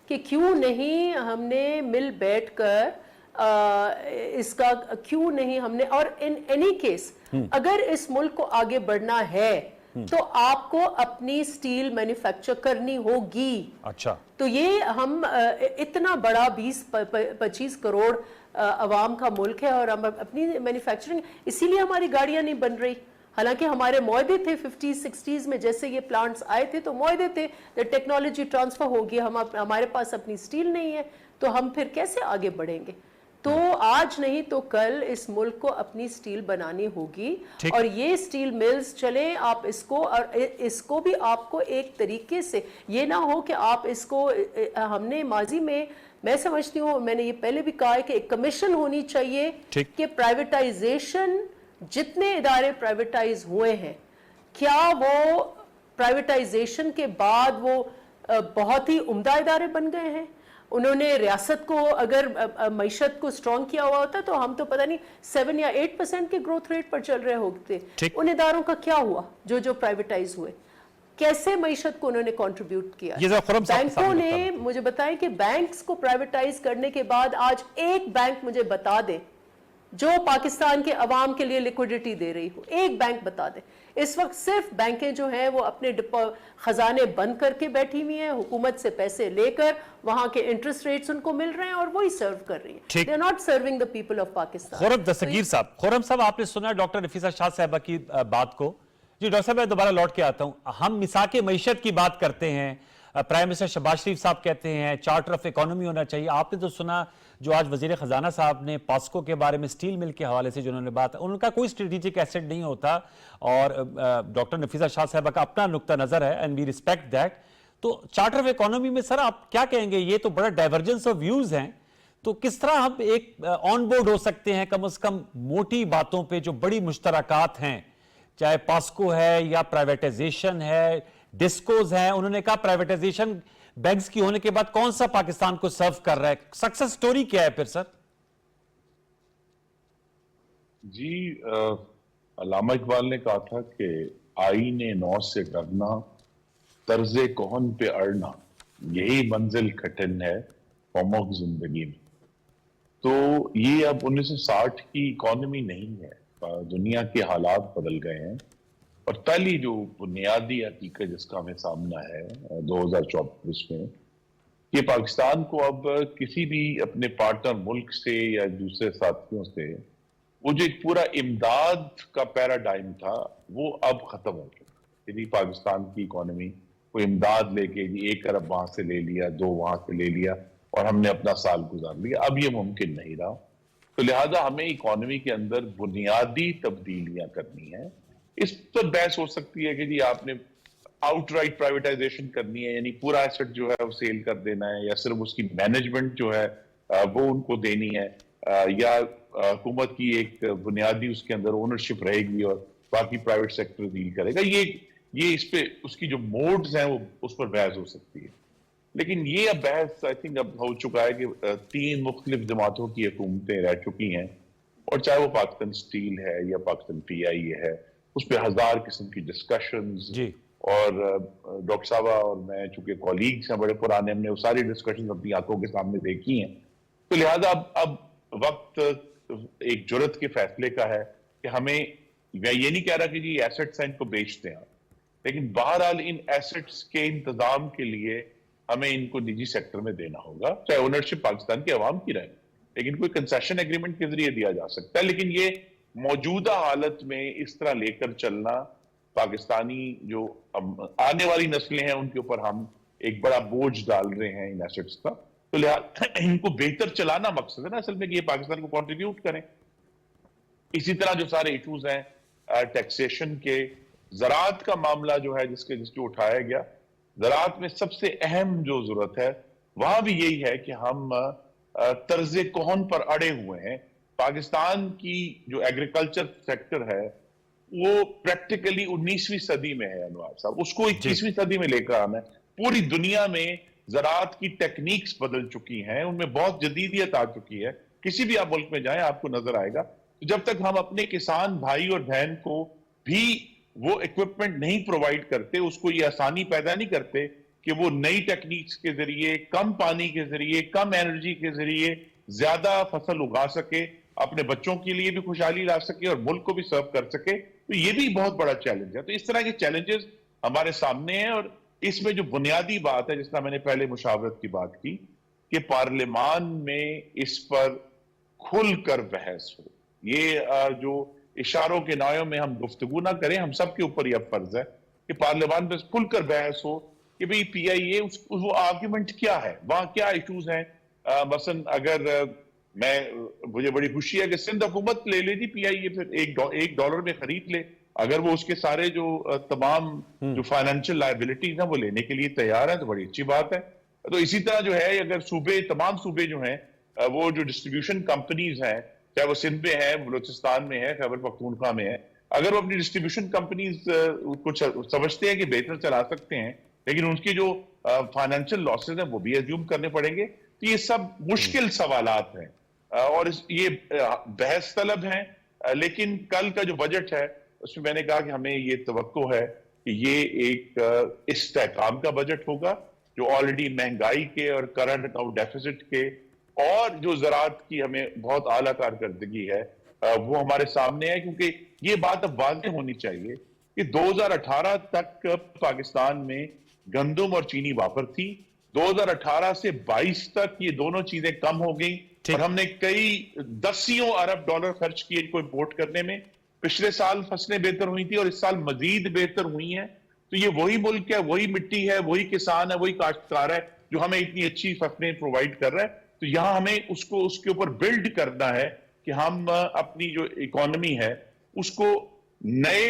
کہ کیوں نہیں ہم نے مل بیٹھ کر اس کا کیوں نہیں ہم نے. اور ان اینی کیس اگر اس ملک کو آگے بڑھنا ہے تو آپ کو اپنی سٹیل مینوفیکچر کرنی ہوگی. اچھا، تو یہ ہم اتنا بڑا 20-25 کروڑ عوام کا ملک ہے اور ہم اپنی مینوفیکچرنگ، اسی لیے ہماری گاڑیاں نہیں بن رہی. حالانکہ ہمارے معاہدے تھے 50-60s میں، جیسے یہ پلانٹس آئے تھے تو معاہدے تھے ٹیکنالوجی ٹرانسفر ہوگی، ہمارے پاس اپنی سٹیل نہیں ہے تو ہم پھر کیسے آگے بڑھیں گے. تو آج نہیں تو کل اس ملک کو اپنی سٹیل بنانی ہوگی، اور یہ سٹیل ملز چلیں آپ اس کو، اور اس کو بھی آپ کو ایک طریقے سے یہ نہ ہو کہ آپ اس کو، ہم نے ماضی میں سمجھتی ہوں، میں نے یہ پہلے بھی کہا ہے کہ ایک کمیشن ہونی چاہیے کہ پرائیویٹائزیشن، جتنے ادارے پرائیویٹائز ہوئے ہیں، کیا وہ پرائیویٹائزیشن کے بعد وہ بہت ہی عمدہ ادارے بن گئے ہیں؟ انہوں نے ریاست کو اگر معیشت کو سٹرونگ کیا ہوا ہوتا تو ہم تو پتہ نہیں 7 یا 8% کے گروتھ ریٹ پر چل رہے ہوتے. ان اداروں کا کیا ہوا جو پرائیویٹائز ہوئے؟ کیسے معیشت کو انہوں نے کنٹریبیوٹ کیا؟ بینکوں نے مجھے بتائیں کہ بینکس کو پرائیویٹائز کرنے کے بعد آج ایک بینک مجھے بتا دے جو پاکستان کے عوام کے لیے لیکوڈیٹی دے رہی ہو، ایک بینک بتا دے. اس وقت صرف بینکیں جو ہیں وہ اپنے خزانے بند کر کے بیٹھی ہوئی ہیں، حکومت سے پیسے لے کر وہاں کے انٹرسٹ ریٹس ان کو مل رہے ہیں اور وہی سرو کر رہی ہیں. they are not serving the people of Pakistan. خورم دستگیر صاحب آپ نے سنا ڈاکٹر نفیسہ شاہ صاحبہ کی بات کو. جی ڈاکٹر صاحب میں دوبارہ لوٹ کے آتا ہوں. ہم مساق معیشت کی بات کرتے ہیں، پرائم منسٹر شہباز شریف صاحب کہتے ہیں چارٹر آف اکانومی ہونا چاہیے. آپ نے تو سنا جو آج وزیر خزانہ صاحب نے پاسکو کے بارے میں سٹیل مل کے حوالے سے جو انہوں نے بات، ان کا کوئی اسٹریٹجک ایسٹ نہیں ہوتا، اور ڈاکٹر نفیسہ شاہ صاحبہ کا اپنا نقطہ نظر ہے اینڈ وی ریسپیکٹ دیٹ. تو چارٹر آف اکانومی میں سر آپ کیا کہیں گے؟ یہ تو بڑا ڈائیورجنس آف ویوز ہیں، تو کس طرح ہم ایک آن بورڈ ہو سکتے ہیں کم از کم موٹی باتوں پہ جو بڑی مشترکات ہیں، چاہے پاسکو ہے یا پرائیویٹائزیشن ہے، ڈسکوز ہیں. انہوں نے کہا پرائیویٹائزیشن بینکس کی ہونے کے بعد کون سا پاکستان کو سرو کر رہا ہے؟ سکسس سٹوری کیا ہے پھر سر؟ جی علامہ اقبال نے کہا تھا کہ آئین نو سے ڈرنا، طرز کہن پہ اڑنا، یہی منزل کھٹن ہے قوموں کی زندگی میں. تو یہ اب 1960 کی اکانومی نہیں ہے، دنیا کے حالات بدل گئے ہیں، اور پہلی جو بنیادی حقیقت جس کا ہمیں سامنا ہے 2024 میں، کہ پاکستان کو اب کسی بھی اپنے پارٹنر ملک سے یا دوسرے ساتھیوں سے وہ جو ایک پورا امداد کا پیراڈائم تھا وہ اب ختم ہو چکا. یعنی پاکستان کی اکانومی کوئی امداد لے کے 1 ارب وہاں سے لے لیا، 2 وہاں سے لے لیا اور ہم نے اپنا سال گزار لیا، اب یہ ممکن نہیں رہا. تو لہٰذا ہمیں اکانومی کے اندر بنیادی تبدیلیاں کرنی ہیں. اس پر بحث ہو سکتی ہے کہ جی آپ نے آؤٹ رائٹ پرائیویٹائزیشن کرنی ہے، یعنی پورا ایسٹ جو ہے وہ سیل کر دینا ہے، یا صرف اس کی مینجمنٹ جو ہے وہ ان کو دینی ہے، یا हुकूमत की एक बुनियादी उसके अंदर ओनरशिप रहेगी और बाकी प्राइवेट सेक्टर डील करेगा, ये इस पे उसकी जो मोड्स हैं वो उस पर बहस हो सकती है। लेकिन ये अब बहस आई थिंक अब हो चुका है कि 3 मुख्तलिफ जमातों की हुकूमतें रह चुकी हैं, और चाहे वो पाकिस्तान स्टील है या पाकिस्तान PIA है, उस पर 1000 किस्म की डिस्कशंस। और डॉक्टर साहब और मैं चूंकि कॉलीग्स हैं बड़े पुराने, हमने वो सारी डिस्कशंस अपनी आंखों के सामने देखी हैं, तो लिहाजा अब वक्त एक जुर्रत के फैसले का है कि हमें, मैं ये नहीं कह रहा कि जी एसेट्स हैं इनको बेचते हैं, लेकिन बहरहाल इन एसेट्स के इंतजाम के लिए हमें इनको निजी सेक्टर में देना होगा, चाहे ओनरशिप पाकिस्तान की आवाम की रहे, लेकिन कोई कंसेशन एग्रीमेंट के जरिए दिया जा सकता है। लेकिन ये मौजूदा हालत में इस तरह लेकर चलना, पाकिस्तानी जो आने वाली नस्लें हैं उनके ऊपर हम एक बड़ा बोझ डाल रहे हैं इन एसेट्स का, तो लिहाजा इनको बेहतर चलाना मकसद है ना असल में कि ये पाकिस्तान को कंट्रीब्यूट करें। इसी तरह जो सारे इशूज हैं टैक्सेशन के, ज़राअत का मामला जो है जिसके उठाया गया, ज़राअत में सबसे अहम जो जरूरत है वहां भी यही है कि हम तर्ज कौन पर अड़े हुए हैं। पाकिस्तान की जो एग्रीकल्चर सेक्टर है वो प्रैक्टिकली 19वीं सदी में है अनवार साहब, उसको 21वीं सदी में लेकर आना है। पूरी दुनिया में ज़राअत की टेक्निक्स बदल चुकी हैं, उनमें बहुत जदीदियत आ चुकी है, किसी भी आप मुल्क में जाएं आपको नजर आएगा। तो जब तक हम अपने किसान भाई और बहन को भी वो इक्विपमेंट नहीं प्रोवाइड करते, उसको ये आसानी पैदा नहीं करते कि वो नई टेक्निक्स के जरिए, कम पानी के जरिए, कम एनर्जी के जरिए ज्यादा फसल उगा सके, अपने बच्चों के लिए भी खुशहाली ला सके और मुल्क को भी सर्व कर सके, तो ये भी बहुत बड़ा चैलेंज है। तो इस तरह के चैलेंजेस हमारे सामने हैं, और इसमें जो बुनियादी बात है, जिस तरह मैंने पहले मुशावरत की बात की, कि पार्लियामान में इस पर खुलकर बहस हो। ये जो इशारों के नायों में हम गुफ्तगू ना करें, हम सबके ऊपर यह फर्ज है कि पार्लियामान में खुलकर बहस हो कि भाई PIA वो आर्ग्यूमेंट क्या है, वहां क्या इशूज हैं। मसलन अगर मुझे बड़ी खुशी है कि सिंध हुकूमत ले लेती PIA, फिर $1 में खरीद ले, अगर वो उसके सारे जो तमाम जो फाइनेंशियल लायबिलिटीज हैं वो लेने के लिए तैयार है तो बड़ी अच्छी बात है। तो इसी तरह जो है अगर तमाम सूबे जो हैं वो जो डिस्ट्रीब्यूशन कंपनीज हैं, चाहे वो सिंध में है, बलूचिस्तान में है, खैबर पख्तूनख्वा में है, अगर वो अपनी डिस्ट्रीब्यूशन कंपनीज कुछ समझते हैं कि बेहतर चला सकते हैं, लेकिन उनके जो फाइनेंशियल लॉसेज हैं वो भी एज्यूम करने पड़ेंगे, तो ये सब मुश्किल सवालात हैं और ये बहस तलब हैं। लेकिन कल का जो बजट है उसमें मैंने कहा कि हमें ये तवक्को है कि ये एक इस्तेहकाम का बजट होगा, जो ऑलरेडी महंगाई के और करंट अकाउंट डेफिसिट के और जो ज़राअत की हमें बहुत आला कारकर्दगी है वो हमारे सामने है। क्योंकि ये बात अब वाज़ेह होनी चाहिए कि 2018 तक पाकिस्तान में गंदम और चीनी वापर थी, 2018 से 22 तक ये दोनों चीजें कम हो गई और हमने कई दसियों अरब डॉलर खर्च किए इनको इंपोर्ट करने में। पिछले साल फसलें बेहतर हुई थी और इस साल मजीद बेहतर हुई हैं। तो ये वही मुल्क है, वही मिट्टी है, वही किसान है, वही काश्तकार है जो हमें इतनी अच्छी फसलें प्रोवाइड कर रहा है। तो यहाँ हमें उसके ऊपर बिल्ड करना है कि हम अपनी जो इकोनॉमी है उसको नए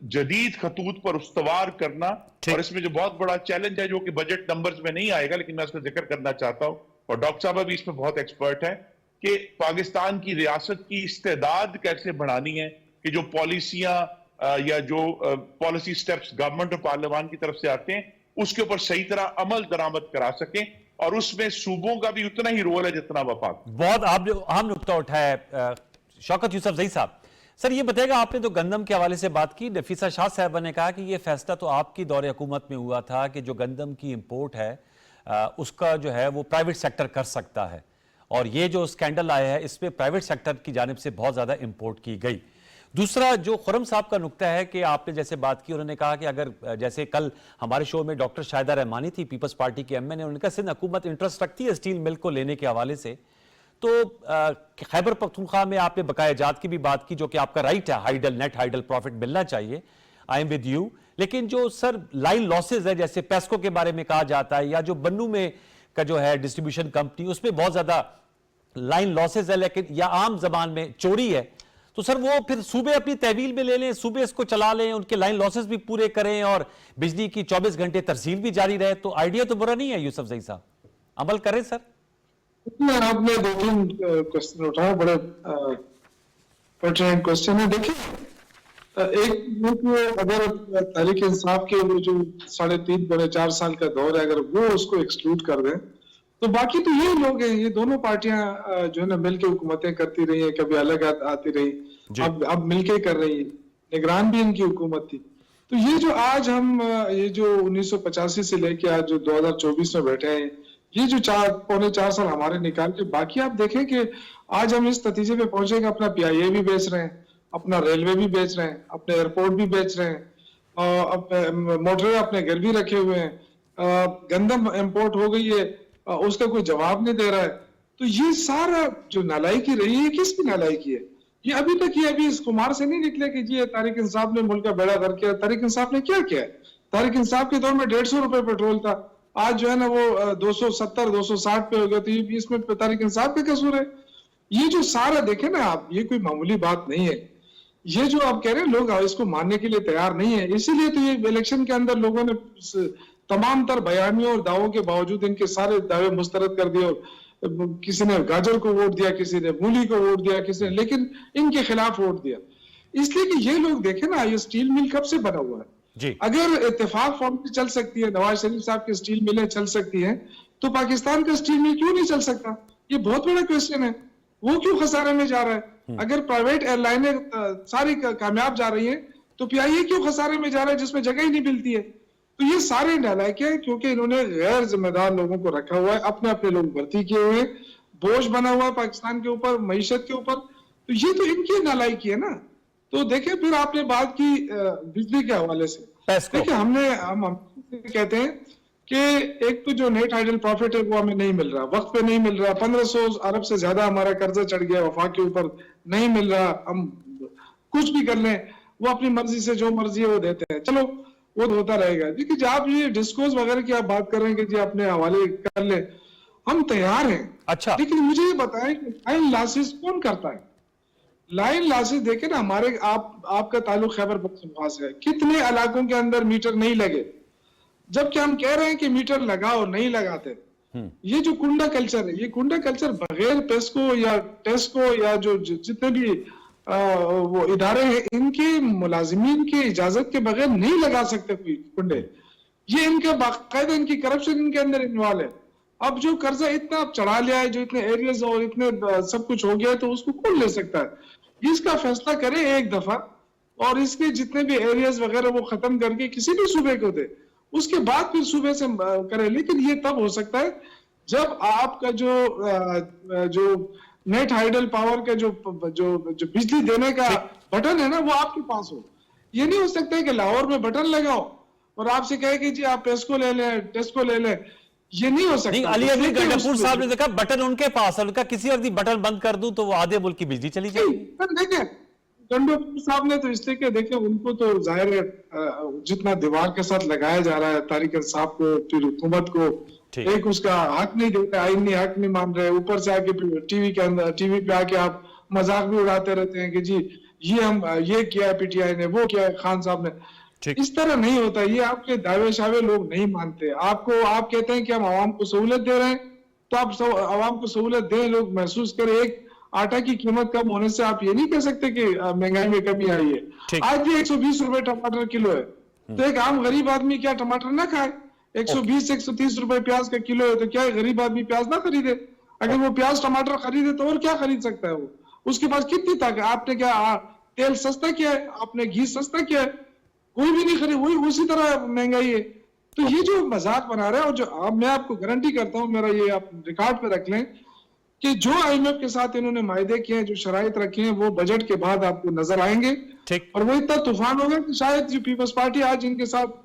जदीद खतूत पर उस्तवार करना। और इसमें जो बहुत बड़ा चैलेंज है जो कि बजट नंबर्स में नहीं आएगा, लेकिन मैं उसका जिक्र करना चाहता हूं, और डॉक्टर साहब भी इसमें बहुत एक्सपर्ट है, कि पाकिस्तान की रियासत की इस्तेदाद कैसे बढ़ानी है कि जो पॉलिसियां या जो पॉलिसी स्टेप्स गवर्नमेंट और पार्लियामान की तरफ से आते हैं उसके ऊपर सही तरह अमल दरामद करा सकें, और उसमें सूबों का भी उतना ही रोल है जितना वफाक। बहुत आप जो अहम नुकता उठाया शौकत यूसुफजई साहब। सर ये बताएगा, आपने तो गंदम के हवाले से बात की, नफीसा शाह साहबा ने कहा कि ये फैसला तो आपकी दौरे हुकूमत में हुआ था कि जो गंदम की इंपोर्ट है उसका जो है वो प्राइवेट सेक्टर कर सकता है, और ये जो स्कैंडल आया है इसमें प्राइवेट सेक्टर की जानिब से बहुत ज़्यादा इंपोर्ट की गई। दूसरा जो खुरम साहब का नुकता है कि आपने जैसे बात की, उन्होंने कहा कि अगर जैसे कल हमारे शो में डॉक्टर शाहिदा रहमानी थी पीपल्स पार्टी की MN, उन्होंने कहा सिंध हुकूमत इंटरेस्ट रखती है स्टील मिल को लेने के हवाले से, तो खैबर पख्तूनख्वा में आपने बकाया जात की भी बात की, जो कि आपका राइट है, हाइडल नेट हाइडल प्रॉफिट मिलना चाहिए, आई एम विद यू। लेकिन जो सर लाइन लॉसेज है, जैसे पेस्को के बारे में कहा जाता है, या जो बन्नू में का जो है डिस्ट्रीब्यूशन कंपनी, उसमें बहुत ज्यादा लाइन लॉसेज है, लेकिन या आम जबान में चोरी है, तो सर वो फिर सूबे अपनी तहवील में ले लें, सूबे इसको चला लें, उनके लाइन लॉसेज भी पूरे करें और बिजली की 24 घंटे तरसील भी जारी रहे, तो आइडिया तो बुरा नहीं है यूसुफजई साहब, अमल करें सर। آپ نے 2-3 کوشچن اٹھایا, بڑے پرٹیننٹ کوشچن ہے. دیکھیں ایک اگر تحریک انصاف کے وہ جو 3.5-4 سال کا دور ہے, اگر وہ اس کو ایکسکلوڈ کر دیں تو باقی تو یہ لوگ ہیں, یہ دونوں پارٹیاں جو ہے نا مل کے حکومتیں کرتی رہی ہیں, کبھی الگ آتی رہی, اب مل کے کر رہی ہیں. نگران بھی ان کی حکومت تھی. تو یہ جو آج ہم یہ جو 1985 سے لے کے آج جو 2024 میں بیٹھے ہیں, یہ جو 4.25 سال ہمارے نکال کے, باقی آپ دیکھیں کہ آج ہم اس نتیجے پہ پہنچے کہ اپنا PIA بھی بیچ رہے ہیں, اپنا ریلوے بھی بیچ رہے ہیں, اپنے ایئرپورٹ بھی بیچ رہے ہیں, موٹر اپنے گھر بھی رکھے ہوئے ہیں, گندم امپورٹ ہو گئی ہے, اس کا کوئی جواب نہیں دے رہا ہے. تو یہ سارا جو نالائکی رہی ہے, کس کی نالائکی ہے؟ یہ ابھی تک یہ ابھی اس خمار سے نہیں نکلے کہ جی تحریک انصاف نے ملک کا بیڑا غرق کیا. تحریک انصاف نے کیا کیا ہے؟ تحریک انصاف کے دور میں 150 روپے پیٹرول تھا, آج جو ہے نا وہ 270-260 پہ ہو گیا. تو یہ اس میں تحریک انصاف کا قصور ہے؟ یہ جو سارا دیکھیں نا آپ, یہ کوئی معمولی بات نہیں ہے. یہ جو آپ کہہ رہے ہیں لوگ اس کو ماننے کے لیے تیار نہیں ہے, اسی لیے تو یہ الیکشن کے اندر لوگوں نے تمام تر بیانیوں اور دعووں کے باوجود ان کے سارے دعوے مسترد کر دیے. کسی نے گاجر کو ووٹ دیا, کسی نے مولی کو ووٹ دیا, کسی نے لیکن ان کے خلاف ووٹ دیا. اس لیے کہ یہ لوگ دیکھیں نا, یہ سٹیل مل کب سے بنا ہوا ہے؟ اگر اتفاق فارم سے چل سکتی ہے, نواز شریف صاحب کی سٹیل ملیں چل سکتی ہیں, تو پاکستان کا سٹیل مل کیوں نہیں چل سکتا؟ یہ بہت بڑا کویسچن ہے. وہ کیوں خسارے میں جا رہا ہے؟ اگر پرائیویٹ ایئر لائنیں ساری کامیاب جا رہی ہیں تو PIA کیوں خسارے میں جا رہا ہے جس میں جگہ ہی نہیں ملتی ہے؟ تو یہ سارے نالائق ہیں, کیونکہ انہوں نے غیر ذمہ دار لوگوں کو رکھا ہوا ہے, اپنے لوگ بھرتی کیے ہوئے, بوجھ بنا ہوا ہے پاکستان کے اوپر, معیشت کے اوپر. تو یہ تو ان کی نالائکی ہے نا. تو دیکھیں پھر آپ نے بات کی بجلی کے حوالے سے. دیکھیں ہم کہتے ہیں کہ ایک تو جو نیٹ آئیڈل پروفٹ ہے وہ ہمیں نہیں مل رہا, وقت پہ نہیں مل رہا. 1500 ارب سے زیادہ ہمارا قرضہ چڑھ گیا وفاق کے اوپر, نہیں مل رہا. ہم کچھ بھی کر لیں, وہ اپنی مرضی سے جو مرضی ہے وہ دیتے ہیں, چلو وہ ہوتا رہے گا. دیکھیے جب آپ یہ ڈسکورس وغیرہ کی آپ بات کر رہے ہیں کہ جی اپنے حوالے کر لیں, ہم تیار ہیں. اچھا, لیکن مجھے یہ بتائیں کہ لائن لاسز کون کرتا ہے؟ لائن لاسز دیکھیں نا, ہمارے آپ کا تعلق خیبر پختونخوا سے ہے, کتنے علاقوں کے اندر میٹر نہیں لگے, جبکہ ہم کہہ رہے ہیں کہ میٹر لگاؤ, نہیں لگاتے. یہ جو کنڈا کلچر ہے, یہ کنڈا کلچر بغیر پیسکو یا ٹیسکو یا جو جتنے بھی وہ ادارے ہیں, ان کے ملازمین کے اجازت کے بغیر نہیں لگا سکتے کوئی کنڈے. یہ ان کا باقاعدہ ان کی کرپشن ان کے اندر انوالو ہے. اب جو قرضہ اتنا اب چڑھا لیا ہے, جو اتنے ایریاز اور اتنے سب کچھ ہو گیا ہے, تو اس کو کون لے سکتا ہے؟ اس کا فیصلہ کرے ایک دفعہ, اور اس کے جتنے بھی ایریاز وغیرہ وہ ختم کر کے کسی بھی صوبے کو دے, اس کے بعد پھر صوبے سے کرے. لیکن یہ تب ہو سکتا ہے جب آپ کا جو نیٹ ہائیڈل پاور کا جو بجلی دینے کا بٹن ہے نا, وہ آپ کے پاس ہو. یہ نہیں ہو سکتا ہے کہ لاہور میں بٹن لگاؤ اور آپ سے کہے کہ جی آپ پیسکو لے لیں, ٹیسکو لے لیں. یہ نہیں ہو سکتا. علی اکبر گنڈاپور صاحب نے دیکھا بٹن ان کے پاس ہے, ان کا کسی وقت بٹن بند کر دوں تو وہ آدھے ملک کی بجلی چلی جائے گی. دیکھیں گنڈاپور صاحب نے تو اس لیے کہ دیکھیں ان کو تو ظاہر ہے جتنا دیوار کے ساتھ لگایا جا رہا ہے تحریک انصاف کو, پھر حکومت کو, ایک اس کا حق نہیں دیتا, آئینی حق نہیں مان رہے. اوپر سے آ کے ٹی وی پہ آ کے آپ مذاق بھی اڑاتے رہتے ہیں کہ جی یہ ہم یہ کیا ہے PTI نے, وہ کیا ہے خان صاحب نے. اس طرح نہیں ہوتا. یہ آپ کے دعوے شاوے لوگ نہیں مانتے. آپ کہتے ہیں کہ ہم عوام کو سہولت دے رہے ہیں, تو آپ عوام کو سہولت دیں, لوگ محسوس کریں. ایک آٹا کی قیمت کم ہونے سے آپ یہ نہیں کہہ سکتے کہ مہنگائی میں کمی آئی ہے. آج بھی 120 روپے ٹماٹر کلو ہے, تو ایک عام غریب آدمی کیا ٹماٹر نہ کھائے؟ 120-130 روپے پیاز کا کلو ہے, تو کیا غریب آدمی پیاز نہ خریدے؟ اگر وہ پیاز ٹماٹر خریدے تو اور کیا خرید سکتا ہے وہ؟ اس کے پاس کتنی طاقت. آپ نے کیا تیل سستا کیا ہے, آپ نے گھی سستا کیا ہے؟ کوئی بھی نہیں خرید. وہی اسی طرح مہنگائی ہے. تو یہ جو مذاق بنا رہا ہے, اور جو میں آپ کو گارنٹی کرتا ہوں, میرا یہ آپ ریکارڈ پہ رکھ لیں کہ جو IMF کے ساتھ انہوں نے معاہدے کیے ہیں, جو شرائط رکھے ہیں, وہ بجٹ کے بعد آپ کو نظر آئیں گے. اور وہ اتنا طوفان ہوگا کہ شاید جو پیپلز پارٹی آج ان کے ساتھ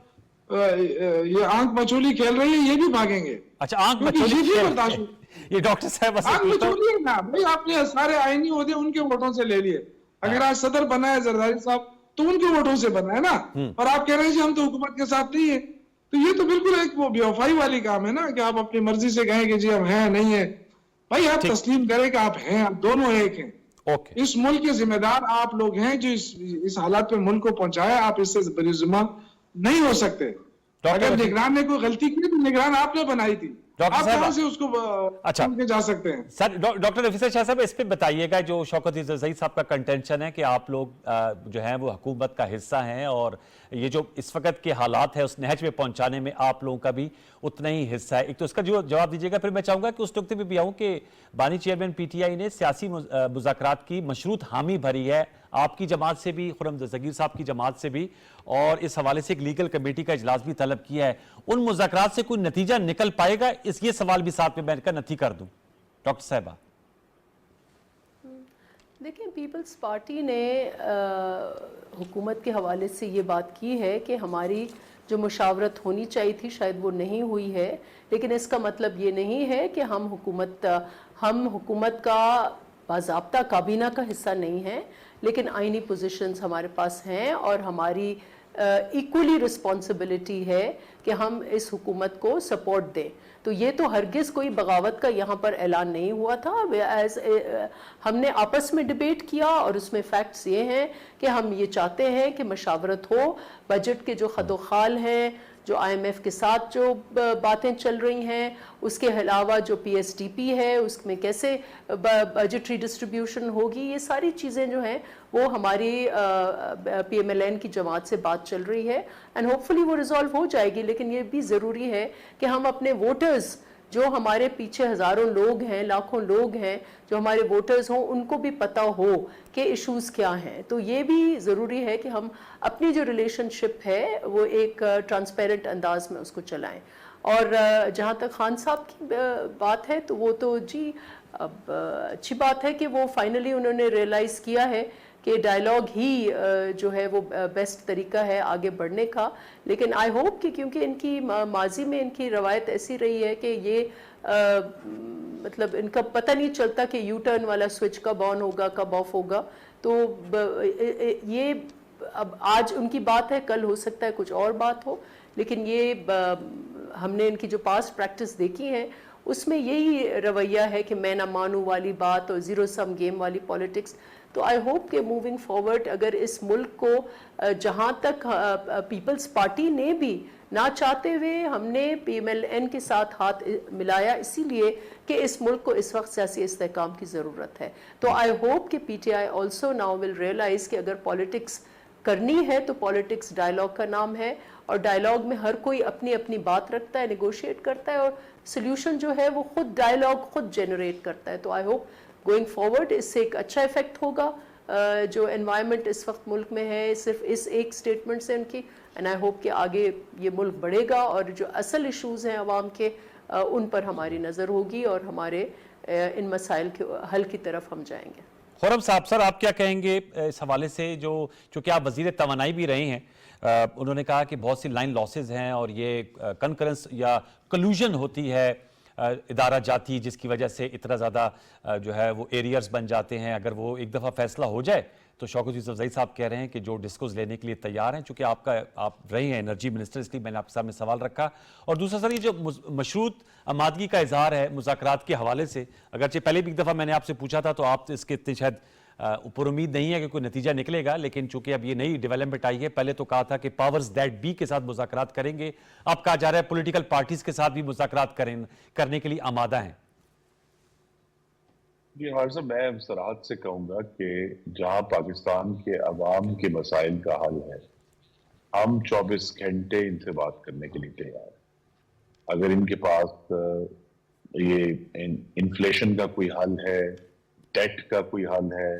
یہ آنکھ مچولی کھیل رہی ہے, یہ بھی بھاگیں گے. اچھا, آنکھ مچولی برداشت یہ ڈاکٹر صاحب آنکھ مچولی ہے نا بھائی. آپ نے سارے آئینی عہدے ان کے ووٹوں سے لے لیے. اگر آج صدر بنا ہے زرداری صاحب, تو ان کے ووٹوں سے بنا ہے نا, اور آپ کہہ رہے ہیں جی ہم تو حکومت کے ساتھ نہیں ہیں. تو یہ تو بالکل ایک وہ بے وفائی والی کام ہے نا, کہ آپ اپنی مرضی سے کہیں کہ جی ہم ہیں نہیں ہیں. بھائی آپ تسلیم کریں کہ آپ ہیں, آپ دونوں ایک ہیں. اس ملک کے ذمہ دار آپ لوگ ہیں جو اس حالات پہ ملک کو پہنچایا. آپ اس سے بری ذمہ نہیں ہو سکتے. اگر نگران نے کوئی غلطی کی تو نگران آپ نے بنائی تھی, डॉक्टर आप साहब, कहां से उसको अच्छा। ढूंढ के जा सकते हैं? सर डॉक्टर रफीसर शाह साहब, इस पे बताइएगा, जो शौकत ज़ईद साहब का कंटेंशन है कि आप लोग जो हैं वो हुकूमत का हिस्सा हैं और ये जो इस वक्त के हालात है उस नहज में पहुंचाने में आप लोगों का भी उतना ही हिस्सा है। एक तो इसका जो जवाब दीजिएगा, फिर मैं चाहूंगा कि उस नुक्ते पे भी आऊँ कि बानी चेयरमैन पीटीआई ने सियासी मुज़ाकरात की मशरूत हामी भरी है, आपकी जमात से भी, खुर्रम जगीर साहब की जमात से भी, और इस हवाले से एक लीगल कमेटी का इजलास भी तलब किया है। उन मुज़ाकरात से कोई नतीजा निकल पाएगा? ये सवाल भी साथ में मैं नथी कर दूं डॉक्टर साहिबा। देखिए, पीपल्स पार्टी ने हुकूमत के हवाले से ये बात की है कि हमारी जो मुशावरत होनी चाहिए थी शायद वो नहीं हुई है, लेकिन इसका मतलब ये नहीं है कि हम हुकूमत का बाज़ाब्ता काबीना का हिस्सा नहीं है, लेकिन आइनी पोजीशंस हमारे पास हैं और हमारी इक्वली रिस्पॉन्सिबिलिटी है कि हम इस हुकूमत को सपोर्ट दें। तो ये तो हरगिज़ कोई बगावत का यहाँ पर ऐलान नहीं हुआ था। हमने आपस में डिबेट किया और उसमें फैक्ट्स ये हैं कि हम ये चाहते हैं कि मशावरत हो, बजट के जो खदोखाल हैं, जो IMF के साथ जो बातें चल रही हैं, उसके अलावा जो PSDP है उसमें कैसे बजटरी डिस्ट्रीब्यूशन होगी, ये सारी चीज़ें जो हैं वो हमारी PMLN की जमात से बात चल रही है एंड होपफुली वो रिजॉल्व हो जाएगी। लेकिन ये भी ज़रूरी है कि हम अपने वोटर्स, जो हमारे पीछे हज़ारों लोग हैं, लाखों लोग हैं जो हमारे वोटर्स हों, उनको भी पता हो कि इश्यूज़ क्या हैं। तो ये भी ज़रूरी है कि हम अपनी जो रिलेशनशिप है वो एक ट्रांसपेरेंट अंदाज में उसको चलाएं। और जहाँ तक खान साहब की बात है तो वो तो जी अब अच्छी बात है कि वो फाइनली उन्होंने रियलाइज़ किया है कि डायलॉग ही जो है वो बेस्ट तरीका है आगे बढ़ने का। लेकिन आई होप कि क्योंकि इनकी माजी में इनकी रवायत ऐसी रही है कि ये मतलब इनका पता नहीं चलता कि यू टर्न वाला स्विच कब ऑन होगा कब ऑफ होगा, तो ये अब आज उनकी बात है, कल हो सकता है कुछ और बात हो। लेकिन ये हमने इनकी जो पास्ट प्रैक्टिस देखी है उसमें यही रवैया है कि मैं ना मानूं वाली बात और ज़ीरो सम गेम वाली पॉलिटिक्स। तो आई होप कि मूविंग फॉरवर्ड अगर इस मुल्क को जहाँ तक पीपल्स पार्टी ने भी ना चाहते हुए हमने PMLN के साथ हाथ मिलाया इसीलिए कि इस मुल्क को इस वक्त सियासी इस्तेहकाम की ज़रूरत है। तो आई होप कि PTI also now will realise कि अगर पॉलिटिक्स करनी है तो पॉलिटिक्स डायलॉग का नाम है और डायलॉग में हर कोई अपनी अपनी बात रखता है, नेगोशिएट करता है और सोल्यूशन जो है वो खुद डायलॉग खुद जनरेट करता है। तो आई होप गोइंग फॉरवर्ड इससे एक अच्छा इफेक्ट होगा। जो एनवायरनमेंट इस वक्त मुल्क में है सिर्फ इस एक स्टेटमेंट से उनकी, एंड आई होप कि आगे ये मुल्क बढ़ेगा और जो असल इश्यूज़ हैं आवाम के उन पर हमारी नज़र होगी और हमारे इन मसाइल के हल की तरफ हम जाएंगे। खुर्रम साहब, सर आप क्या कहेंगे इस हवाले से, जो चूँकि आप वज़ीर तवानाई भी रहे हैं, उन्होंने कहा कि बहुत सी लाइन लॉसेज हैं और ये कंकरेंस या कलूजन होती है इदारा जाती, जिसकी वजह से इतना ज़्यादा जो है वो एरियर्स बन जाते हैं। अगर वो एक दफ़ा फैसला हो जाए तो शौकत यूसुफज़ई साहब कह रहे हैं कि जो डिस्कोज लेने के लिए तैयार हैं, चूँकि आप रहे हैं एनर्जी मिनिस्टर, इसलिए मैंने आपके सामने सवाल रखा। और दूसरा सर, ये जो मशरूत आमादगी का इजहार है मुज़ाकरात के हवाले से, अगरचे पहले भी एक दफ़ा मैंने आपसे पूछा था तो आप इसके इतने शायद ऊपर उम्मीद नहीं है कि कोई नतीजा निकलेगा, लेकिन चूंकि अब ये नई डेवलपमेंट आई है, पहले तो कहा था कि पावर्स दैट बी के साथ मुज़ाकरात करेंगे, अब कहा जा रहा है पॉलिटिकल पार्टीज के साथ भी मुज़ाकरात करने के लिए आमादा हैं। जी हार साहब, मैं सराहत से कहूंगा कि जहां पाकिस्तान के अवाम के मसाइल का हल है, हम 24 घंटे इनसे बात करने के लिए तैयार हैं। अगर इनके पास ये इन्फ्लेशन का कोई हल है, डेट का कोई हल है,